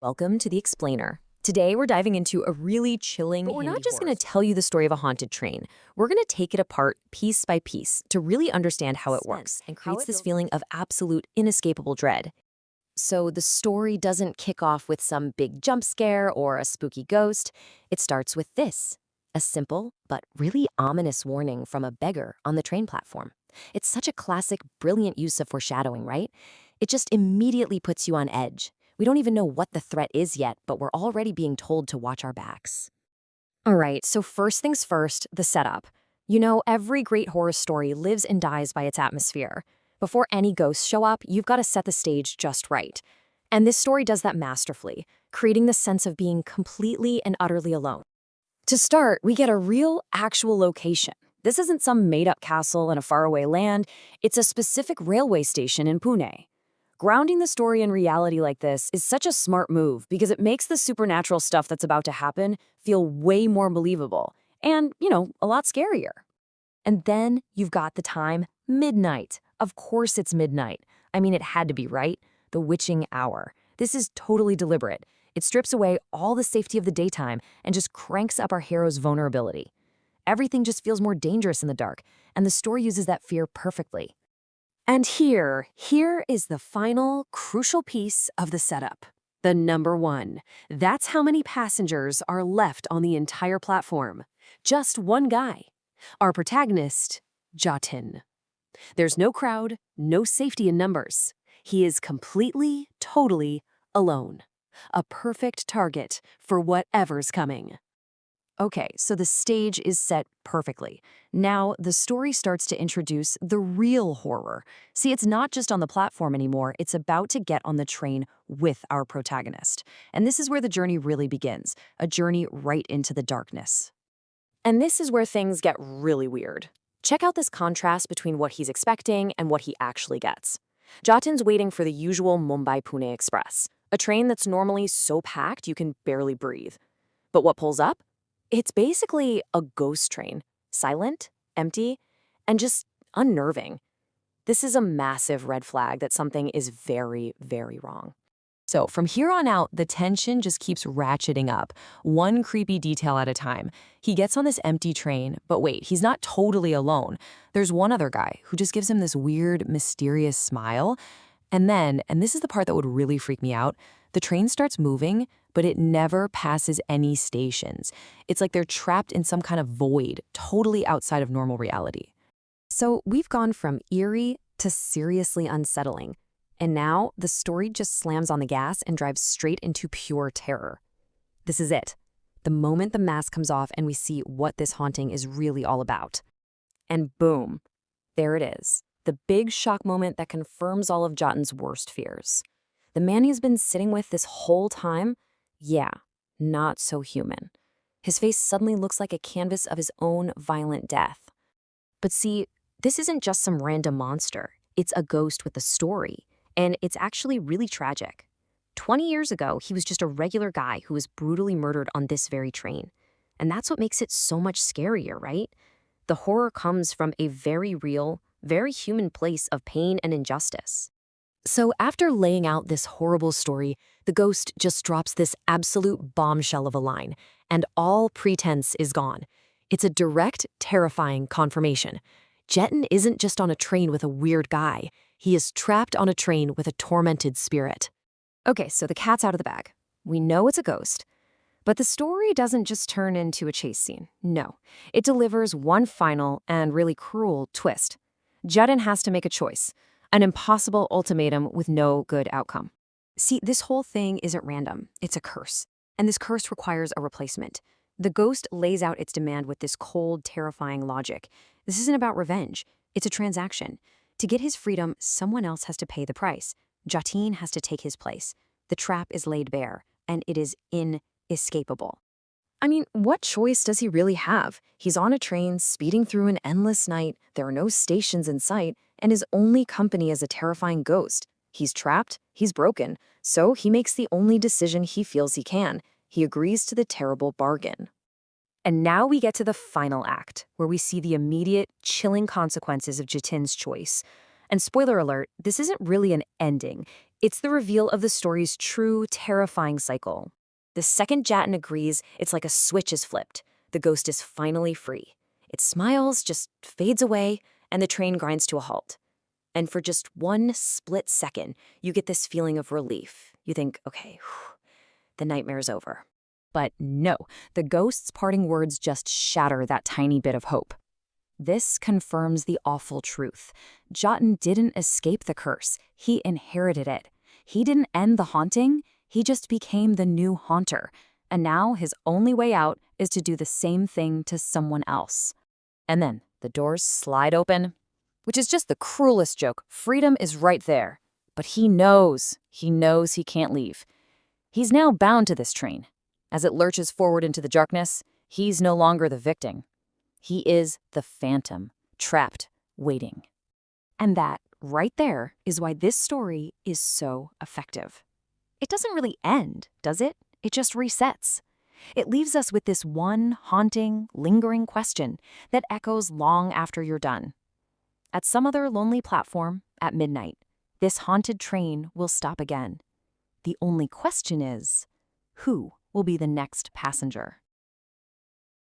Welcome to The Explainer. Today, we're diving into a really chilling But we're not just going to tell you the story of a haunted train. We're going to take it apart piece by piece to really understand how it works and creates this feeling of absolute inescapable dread. So the story doesn't kick off with some big jump scare or a spooky ghost. It starts with this, a simple but really ominous warning from a beggar on the train platform. It's such a classic, brilliant use of foreshadowing, right? It just immediately puts you on edge. We don't even know what the threat is yet, but we're already being told to watch our backs. All right, so first things first, the setup. You know, every great horror story lives and dies by its atmosphere. Before any ghosts show up, you've got to set the stage just right. And this story does that masterfully, creating the sense of being completely and utterly alone. To start, we get a real, actual location. This isn't some made-up castle in a faraway land. It's a specific railway station in Pune. Grounding the story in reality like this is such a smart move because it makes the supernatural stuff that's about to happen feel way more believable and, a lot scarier. And then you've got the time, midnight. Of course it's midnight. I mean, it had to be, right? The witching hour. This is totally deliberate. It strips away all the safety of the daytime and just cranks up our hero's vulnerability. Everything just feels more dangerous in the dark, and the story uses that fear perfectly. And here is the final, crucial piece of the setup. The number one. That's how many passengers are left on the entire platform. Just one guy. Our protagonist, Jatin. There's no crowd, no safety in numbers. He is completely, totally alone. A perfect target for whatever's coming. Okay, so the stage is set perfectly. Now, the story starts to introduce the real horror. See, it's not just on the platform anymore, it's about to get on the train with our protagonist. And this is where the journey really begins, a journey right into the darkness. And this is where things get really weird. Check out this contrast between what he's expecting and what he actually gets. Jatin's waiting for the usual Mumbai-Pune Express, a train that's normally so packed you can barely breathe. But what pulls up? It's basically a ghost train, silent, empty, and just unnerving. This is a massive red flag that something is very, very wrong. So from here on out, the tension just keeps ratcheting up, one creepy detail at a time. He gets on this empty train, but wait, he's not totally alone. There's one other guy who just gives him this weird, mysterious smile. And then, and this is the part that would really freak me out, the train starts moving, but it never passes any stations. It's like they're trapped in some kind of void, totally outside of normal reality. So we've gone from eerie to seriously unsettling. And now the story just slams on the gas and drives straight into pure terror. This is it. The moment the mask comes off and we see what this haunting is really all about. And boom, there it is. The big shock moment that confirms all of Jatin's worst fears. The man he's been sitting with this whole time, yeah, not so human. His face suddenly looks like a canvas of his own violent death. But see, this isn't just some random monster. It's a ghost with a story, and it's actually really tragic. 20 years ago, he was just a regular guy who was brutally murdered on this very train. And that's what makes it so much scarier, right? The horror comes from a very real, very human place of pain and injustice. So after laying out this horrible story, the ghost just drops this absolute bombshell of a line, and all pretense is gone. It's a direct, terrifying confirmation. Jatin isn't just on a train with a weird guy. He is trapped on a train with a tormented spirit. Okay, so the cat's out of the bag. We know it's a ghost. But the story doesn't just turn into a chase scene. No, it delivers one final and really cruel twist. Jatin has to make a choice. An impossible ultimatum with no good outcome. See, this whole thing isn't random. It's a curse. And this curse requires a replacement. The ghost lays out its demand with this cold, terrifying logic. This isn't about revenge. It's a transaction. To get his freedom, someone else has to pay the price. Jatin has to take his place. The trap is laid bare, and it is inescapable. I mean, what choice does he really have? He's on a train, speeding through an endless night, there are no stations in sight, and his only company is a terrifying ghost. He's trapped, he's broken, so he makes the only decision he feels he can. He agrees to the terrible bargain. And now we get to the final act, where we see the immediate, chilling consequences of Jatin's choice. And spoiler alert, this isn't really an ending. It's the reveal of the story's true, terrifying cycle. The second Jatin agrees, it's like a switch is flipped. The ghost is finally free. It smiles, just fades away, and the train grinds to a halt. And for just one split second, you get this feeling of relief. You think, okay, the nightmare's over. But no, the ghost's parting words just shatter that tiny bit of hope. This confirms the awful truth. Jatin didn't escape the curse. He inherited it. He didn't end the haunting. He just became the new haunter. And now his only way out is to do the same thing to someone else. And then the doors slide open, which is just the cruelest joke. Freedom is right there. But he knows he can't leave. He's now bound to this train. As it lurches forward into the darkness, he's no longer the victim. He is the phantom, trapped, waiting. And that, right there, is why this story is so effective. It doesn't really end, does it? It just resets. It leaves us with this one haunting, lingering question that echoes long after you're done. At some other lonely platform, at midnight, this haunted train will stop again. The only question is, who will be the next passenger?